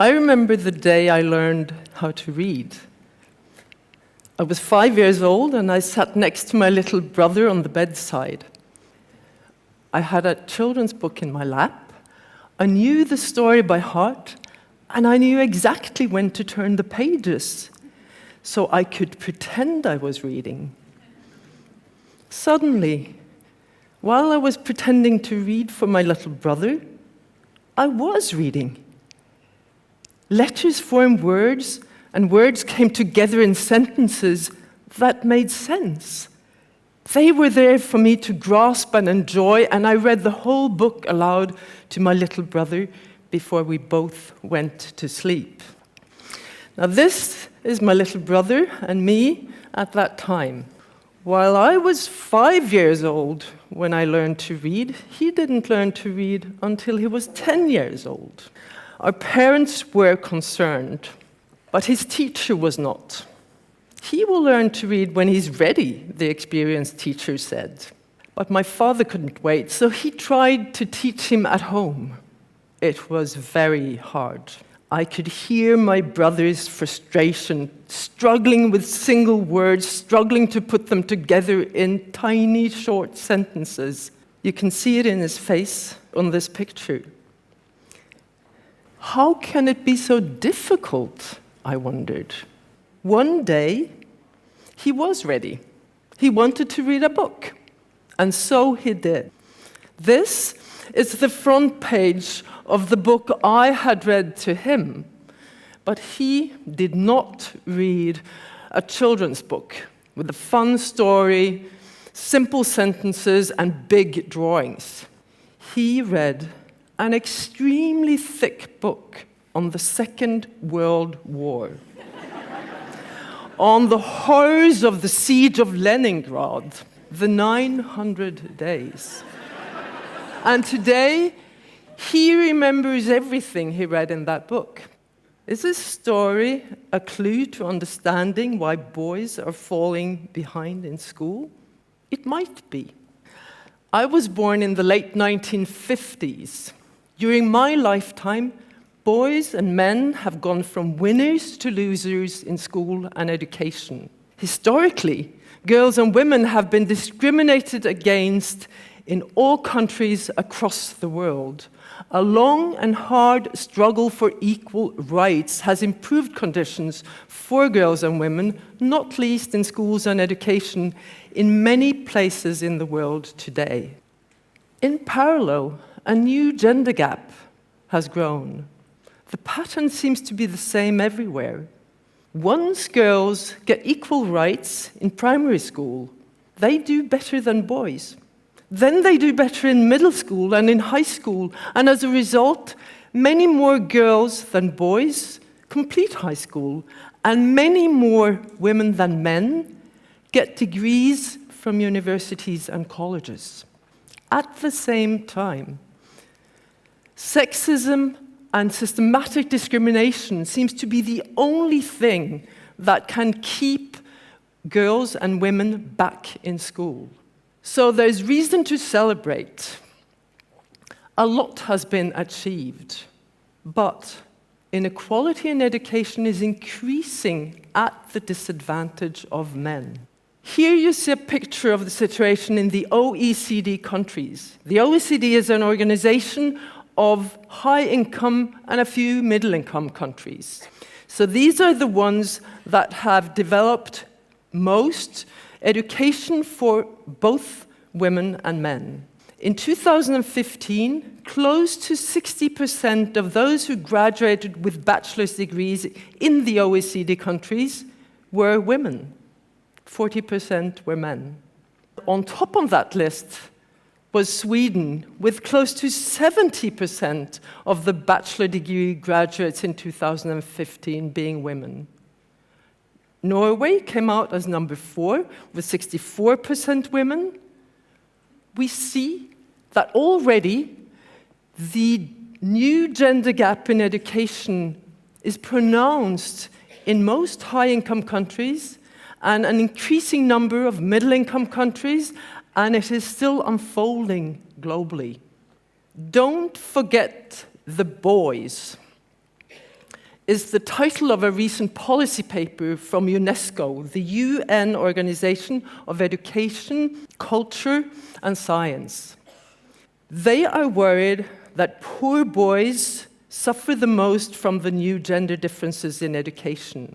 I remember the day I learned how to read. I was 5 years old and I sat next to my little brother on the bedside. I had a children's book in my lap. I knew the story by heart and I knew exactly when to turn the pages so I could pretend I was reading. Suddenly, while I was pretending to read for my little brother, I was reading. Letters formed words, and words came together in sentences that made sense. They were there for me to grasp and enjoy, and I read the whole book aloud to my little brother before we both went to sleep. Now this is my little brother and me at that time. While I was 5 years old when I learned to read, he didn't learn to read until he was 10 years old. Our parents were concerned, but his teacher was not. He will learn to read when he's ready, the experienced teacher said. But my father couldn't wait, so he tried to teach him at home. It was very hard. I could hear my brother's frustration, struggling with single words, struggling to put them together in tiny, short sentences. You can see it in his face on this picture. How can it be so difficult, I wondered. One day, he was ready. He wanted to read a book, and so he did. This is the front page of the book I had read to him, but he did not read a children's book with a fun story, simple sentences, and big drawings. He read an extremely thick book on the Second World War, on the horrors of the siege of Leningrad, the 900 days. And today, he remembers everything he read in that book. Is this story a clue to understanding why boys are falling behind in school? It might be. I was born in the late 1950s. During my lifetime, boys and men have gone from winners to losers in school and education. Historically, girls and women have been discriminated against in all countries across the world. A long and hard struggle for equal rights has improved conditions for girls and women, not least in schools and education, in many places in the world today. In parallel, a new gender gap has grown. The pattern seems to be the same everywhere. Once girls get equal rights in primary school, they do better than boys. Then they do better in middle school and in high school, and as a result, many more girls than boys complete high school, and many more women than men get degrees from universities and colleges. At the same time, sexism and systematic discrimination seems to be the only thing that can keep girls and women back in school. So there's reason to celebrate. A lot has been achieved, but inequality in education is increasing at the disadvantage of men. Here you see a picture of the situation in the OECD countries. The OECD is an organization of high-income and a few middle-income countries. So these are the ones that have developed most education for both women and men. In 2015, close to 60% of those who graduated with bachelor's degrees in the OECD countries were women. 40% were men. On top of that list was Sweden, with close to 70% of the bachelor degree graduates in 2015 being women. Norway came out as number 4, with 64% women. We see that already the new gender gap in education is pronounced in most high-income countries and an increasing number of middle-income countries, and it is still unfolding globally. Don't forget the boys. is the title of a recent policy paper from UNESCO, the UN Organization of Education, Culture, and Science. They are worried that poor boys suffer the most from the new gender differences in education.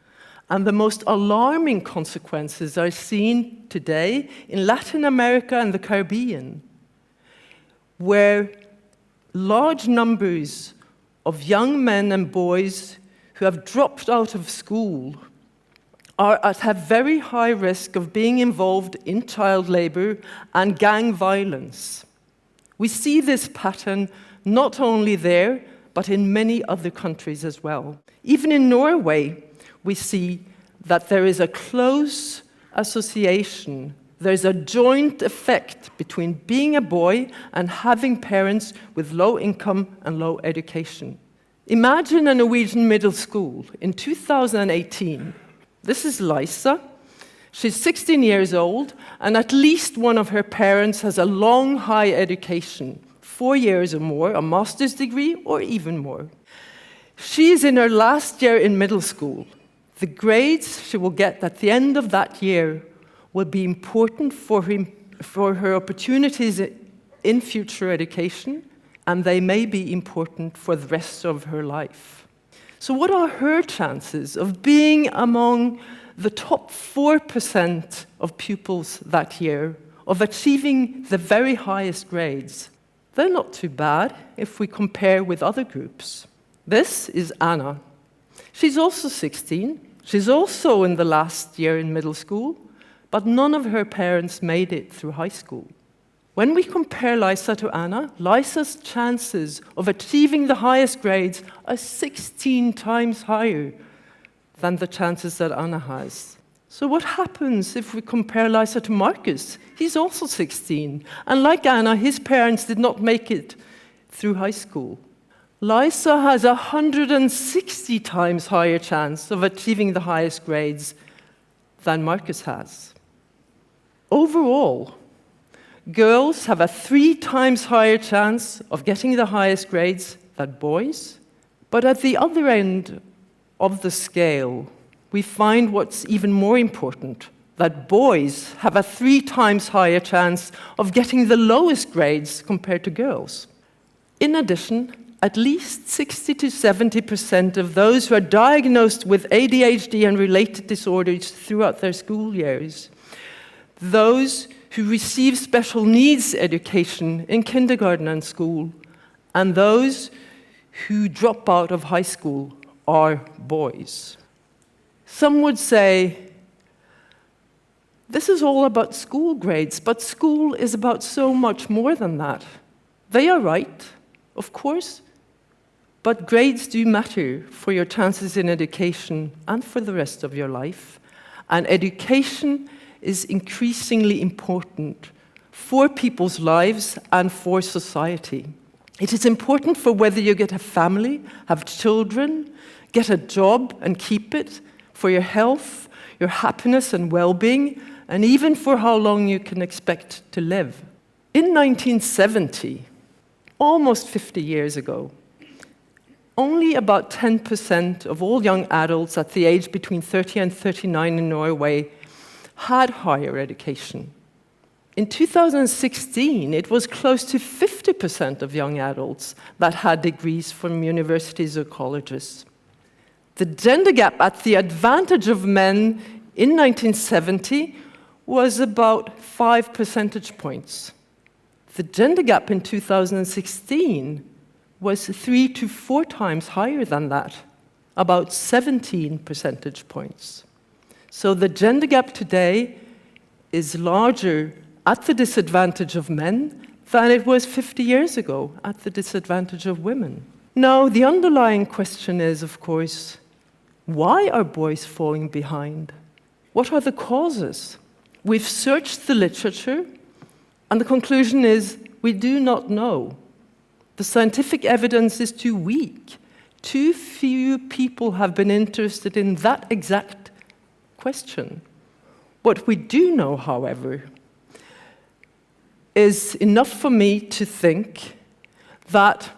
And the most alarming consequences are seen today in Latin America and the Caribbean, where large numbers of young men and boys who have dropped out of school are at a very high risk of being involved in child labor and gang violence. We see this pattern not only there, but in many other countries as well. Even in Norway, we see that there is a close association. There's a joint effect between being a boy and having parents with low income and low education. Imagine a Norwegian middle school in 2018. This is Lisa. She's 16 years old, and at least one of her parents has a long, high education, 4 years or more, a master's degree, or even more. She is in her last year in middle school. The grades she will get at the end of that year will be important for her opportunities in future education, and they may be important for the rest of her life. So what are her chances of being among the top 4% of pupils that year, of achieving the very highest grades? They're not too bad if we compare with other groups. This is Anna. She's also 16. She's also in the last year in middle school, but none of her parents made it through high school. When we compare Lisa to Anna, Lisa's chances of achieving the highest grades are 16 times higher than the chances that Anna has. So what happens if we compare Lisa to Marcus? He's also 16, and like Anna, his parents did not make it through high school. Lisa has 160 times higher chance of achieving the highest grades than Marcus has. Overall, girls have a 3 times higher chance of getting the highest grades than boys, but at the other end of the scale, we find what's even more important, that boys have a 3 times higher chance of getting the lowest grades compared to girls. In addition, at least 60 to 70% of those who are diagnosed with ADHD and related disorders throughout their school years, those who receive special needs education in kindergarten and school, and those who drop out of high school are boys. Some would say, this is all about school grades, but school is about so much more than that. They are right, of course, but grades do matter for your chances in education and for the rest of your life. And education is increasingly important for people's lives and for society. It is important for whether you get a family, have children, get a job and keep it, for your health, your happiness and well-being, and even for how long you can expect to live. In 1970, almost 50 years ago, only about 10% of all young adults at the age between 30 and 39 in Norway had higher education. In 2016, it was close to 50% of young adults that had degrees from universities or colleges. The gender gap at the advantage of men in 1970 was about 5 percentage points. The gender gap in 2016 was 3 to 4 times higher than that, about 17 percentage points. So the gender gap today is larger at the disadvantage of men than it was 50 years ago at the disadvantage of women. Now, the underlying question is, of course, why are boys falling behind? What are the causes? We've searched the literature, and the conclusion is we do not know. The scientific evidence is too weak. Too few people have been interested in that exact question. What we do know, however, is enough for me to think that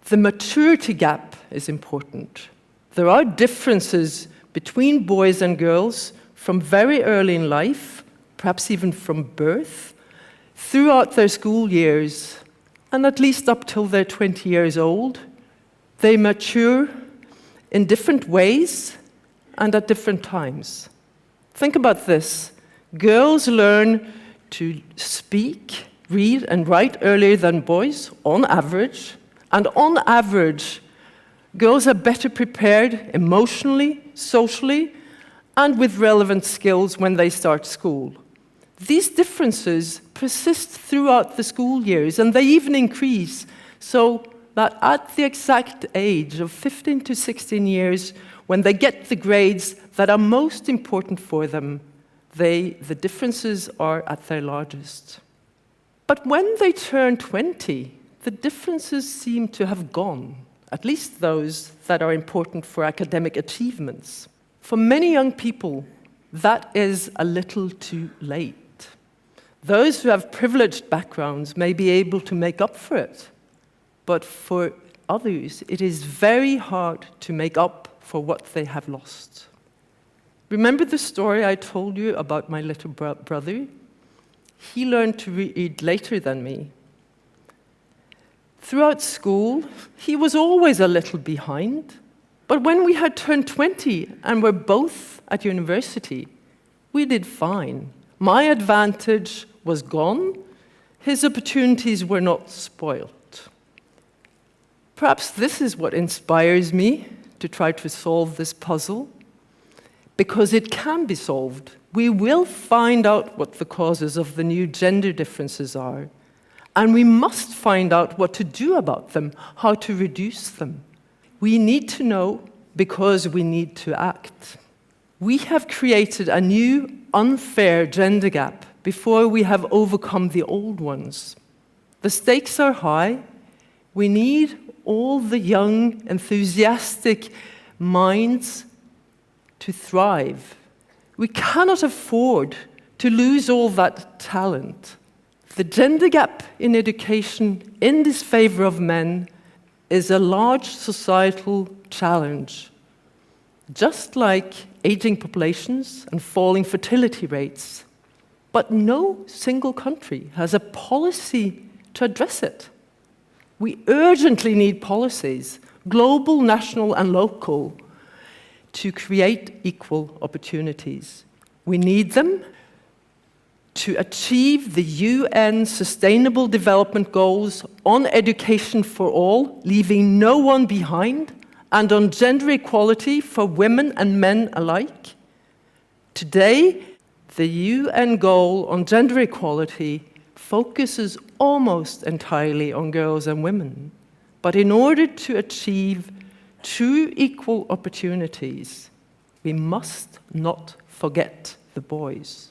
the maturity gap is important. There are differences between boys and girls from very early in life, perhaps even from birth, throughout their school years, and at least up till they're 20 years old. They mature in different ways and at different times. Think about this. Girls learn to speak, read, and write earlier than boys, on average. And on average, girls are better prepared emotionally, socially, and with relevant skills when they start school. These differences persist throughout the school years, and they even increase, so that at the exact age of 15 to 16 years, when they get the grades that are most important for them, the differences are at their largest. But when they turn 20, the differences seem to have gone, at least those that are important for academic achievements. For many young people, that is a little too late. Those who have privileged backgrounds may be able to make up for it, but for others, it is very hard to make up for what they have lost. Remember the story I told you about my little brother? He learned to read later than me. Throughout school, he was always a little behind. But when we had turned 20 and were both at university, we did fine. My advantage was gone. His opportunities were not spoiled. Perhaps this is what inspires me to try to solve this puzzle, because it can be solved. We will find out what the causes of the new gender differences are, and we must find out what to do about them, how to reduce them. We need to know because we need to act. We have created a new, unfair gender gap before we have overcome the old ones. The stakes are high. We need all the young, enthusiastic minds to thrive. We cannot afford to lose all that talent. The gender gap in education in disfavor of men is a large societal challenge, just like aging populations and falling fertility rates. But no single country has a policy to address it. We urgently need policies, global, national, and local, to create equal opportunities. We need them to achieve the UN Sustainable Development Goals on education for all, leaving no one behind, and on gender equality for women and men alike. Today, the UN goal on gender equality focuses almost entirely on girls and women. But in order to achieve true equal opportunities, we must not forget the boys.